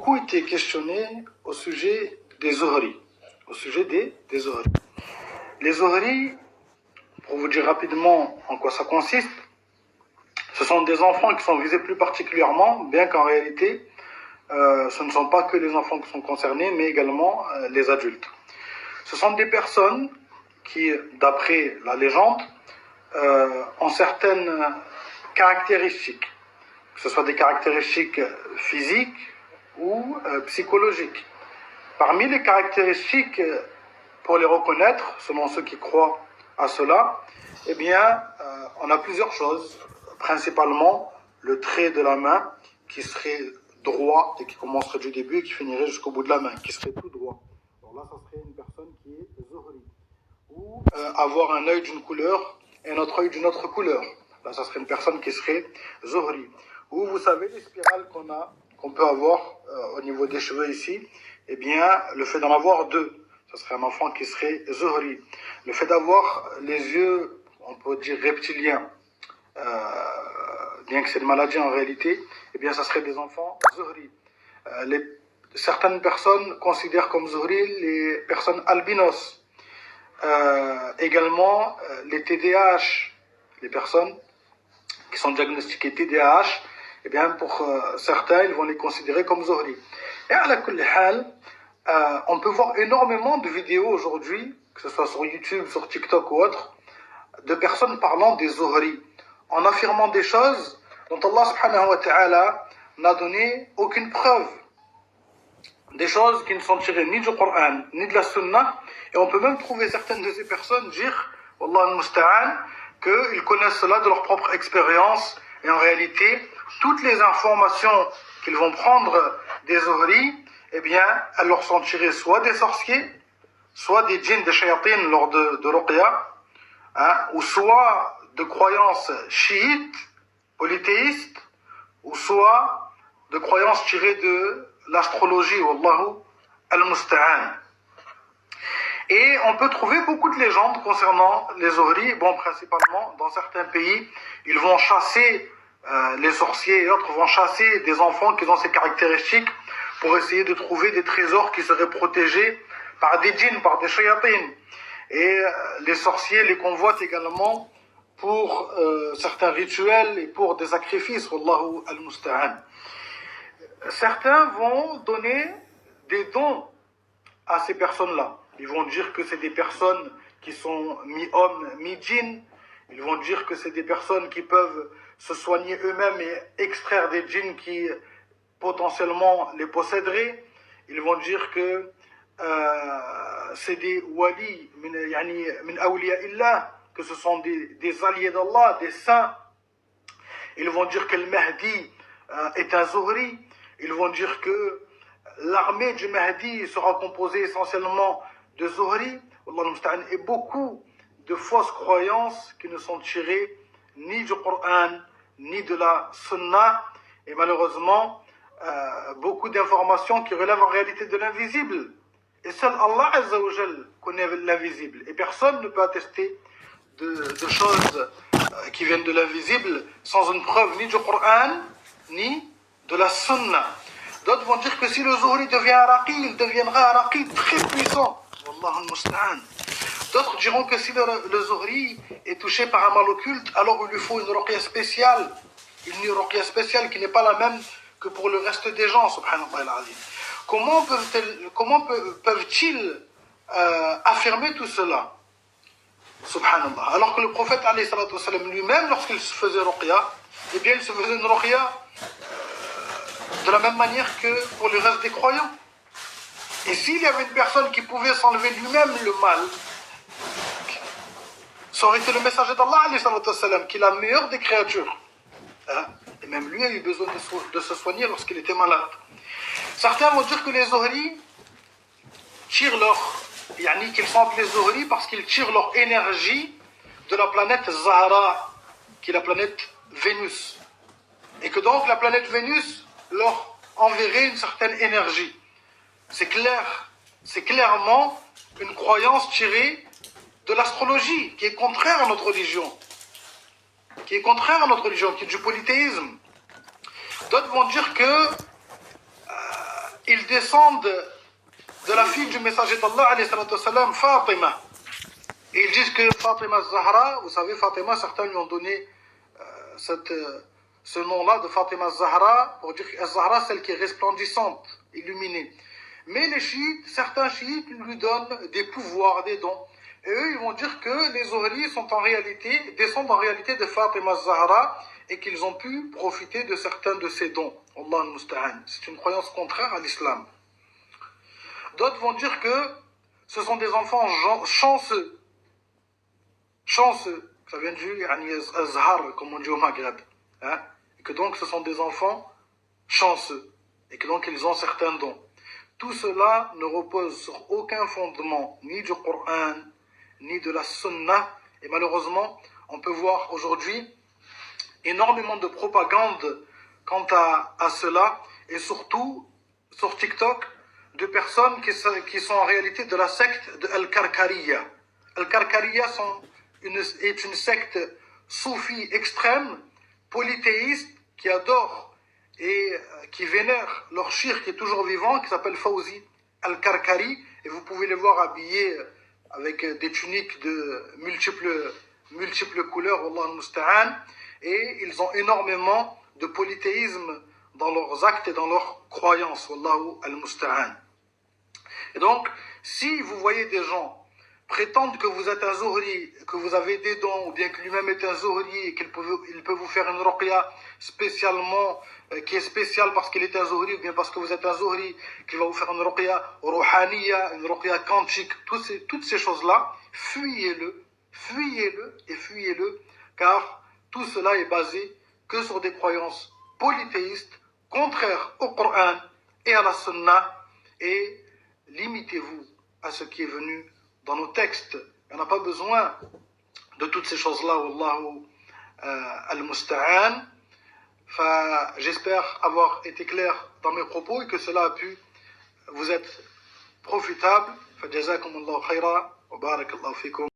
beaucoup été questionné au sujet des Zuhri. Au sujet des Zuhri. Les Zuhri, pour vous dire rapidement en quoi ça consiste, ce sont des enfants qui sont visés plus particulièrement, bien qu'en réalité, ce ne sont pas que les enfants qui sont concernés, mais également les adultes. Ce sont des personnes qui, d'après la légende, ont certaines caractéristiques, que ce soit des caractéristiques physiques ou psychologiques. Parmi les caractéristiques, pour les reconnaître, selon ceux qui croient à cela, eh bien, on a plusieurs choses. Principalement, le trait de la main qui serait droit et qui commencerait du début et qui finirait jusqu'au bout de la main, qui serait tout droit. Alors là, ça serait une personne qui est Zuhri. Ou avoir un œil d'une couleur et un autre œil d'une autre couleur. Là, ça serait une personne qui serait Zuhri. Ou vous savez, les spirales qu'on peut avoir au niveau des cheveux ici, eh bien, le fait d'en avoir deux, ça serait un enfant qui serait Zuhri. Le fait d'avoir les yeux, on peut dire reptiliens, bien que c'est une maladie en réalité, eh bien, ça serait des enfants Zuhri. Certaines personnes considèrent comme Zuhri les personnes albinos. Également, les TDAH, les personnes qui sont diagnostiquées TDAH, eh bien, pour certains, ils vont les considérer comme Zuhri. Et à la kulli hal, on peut voir énormément de vidéos aujourd'hui, que ce soit sur YouTube, sur TikTok ou autre, de personnes parlant des Zuhri, en affirmant des choses dont Allah subhanahu wa ta'ala n'a donné aucune preuve. Des choses qui ne sont tirées ni du Coran, ni de la Sunna, et on peut même trouver certaines de ces personnes dire, Wallah al-Musta'an, qu'ils connaissent cela de leur propre expérience, et en réalité, toutes les informations qu'ils vont prendre des Zuhri, eh bien, elles leur sont tirées soit des sorciers, soit des djinns, des shayatines lors de Ruqya, ou soit de croyances chiites, polythéistes, ou soit de croyances tirées de l'astrologie, Wallahu al-Musta'an. Et on peut trouver beaucoup de légendes concernant les Zuhri. Bon, principalement, dans certains pays, ils vont chasser, les sorciers et autres vont chasser des enfants qui ont ces caractéristiques pour essayer de trouver des trésors qui seraient protégés par des djinns, par des shayatines. Et les sorciers les convoitent également pour certains rituels et pour des sacrifices, Wallahu al-Musta'an. Certains vont donner des dons à ces personnes-là. Ils vont dire que c'est des personnes qui sont mi-hommes, mi-djinns. Ils vont dire que c'est des personnes qui peuvent se soigner eux-mêmes et extraire des djinns qui potentiellement les posséderaient. Ils vont dire que c'est des wali, min awliya illah, que ce sont des alliés d'Allah, des saints. Ils vont dire que le Mahdi est un Zuhri. Ils vont dire que l'armée du Mahdi sera composée essentiellement de Zuhri, et beaucoup de fausses croyances qui ne sont tirées ni du Coran, ni de la Sunna, et malheureusement, beaucoup d'informations qui relèvent en réalité de l'invisible. Et seul Allah Azza wa Jal connaît l'invisible. Et personne ne peut attester de choses qui viennent de l'invisible sans une preuve ni du Coran, ni de la Sunna. D'autres vont dire que si le Zuhri devient un raqi, il deviendra un raqi très puissant. Wallahu al-Musta'an. D'autres diront que si le Zuhri est touché par un mal occulte, alors il lui faut une ruqya spéciale. Une ruqya spéciale qui n'est pas la même que pour le reste des gens, subhanallah al-azim. Comment peuvent-ils affirmer tout cela? Subhanallah. Alors que le prophète alayhi salatu wassalam, lui-même, lorsqu'il se faisait ruqya, eh bien il se faisait une ruqya de la même manière que pour le reste des croyants. Et s'il y avait une personne qui pouvait s'enlever lui-même le mal, ça aurait été le messager d'Allah, qui est la meilleure des créatures. Et même lui a eu besoin de se soigner lorsqu'il était malade. Certains vont dire que les Zuhri tirent qu'ils sont appelés Zuhri parce qu'ils tirent leur énergie de la planète Zahra, qui est la planète Vénus. Et que donc la planète Vénus leur enverrait une certaine énergie. C'est clair, c'est clairement une croyance tirée de l'astrologie, qui est contraire à notre religion. Qui est contraire à notre religion, qui est du polythéisme. D'autres vont dire que descendent de la fille du messager d'Allah, alayhi salatu wassalam, Fatima. Et ils disent que Fatima Zahra, vous savez, Fatima, certains lui ont donné ce nom-là de Fatima Zahra, pour dire que Zahra, celle qui est resplendissante, illuminée. Mais les chiites, certains chiites lui donnent des pouvoirs, des dons. Et eux, ils vont dire que les Zuhri descendent en réalité de Fatima Zahra et qu'ils ont pu profiter de certains de ces dons. Allah al-Musta'an. C'est une croyance contraire à l'islam. D'autres vont dire que ce sont des enfants chanceux. Chanceux. Ça vient du Azhar, comme on dit au Maghreb. Hein? Et que donc ce sont des enfants chanceux. Et que donc ils ont certains dons. Tout cela ne repose sur aucun fondement, ni du Coran, ni de la Sunna. Et malheureusement, on peut voir aujourd'hui énormément de propagande quant à cela. Et surtout, sur TikTok, de personnes qui sont en réalité de la secte de Al-Karkariya. Al-Karkariya est une secte soufie extrême, polythéiste, qui adore et qui vénère leur shir qui est toujours vivant, qui s'appelle Fawzi Al-Karkari. Et vous pouvez les voir habillés avec des tuniques de multiples couleurs, Allah al-Musta'an. Et ils ont énormément de polythéisme dans leurs actes et dans leurs croyances, Wallahu al-Musta'an. Et donc, si vous voyez des gens prétendre que vous êtes un Zuhri, que vous avez des dons, ou bien que lui-même est un Zuhri, et qu'il peut vous faire une ruqya spécialement, qui est spéciale parce qu'il est un Zuhri, ou bien parce que vous êtes un Zuhri, qu'il va vous faire une ruqya ruhaniya, une ruqya quantique, toutes ces choses-là, fuyez-le, car tout cela est basé que sur des croyances polythéistes, contraires au Coran et à la Sunna, et limitez-vous à ce qui est venu dans nos textes. On n'a pas besoin de toutes ces choses-là. Wallahu al-Musta'an. J'espère avoir été clair dans mes propos et que cela a pu vous être profitable. Jazakumullahu khaira wa barakallahu fikum.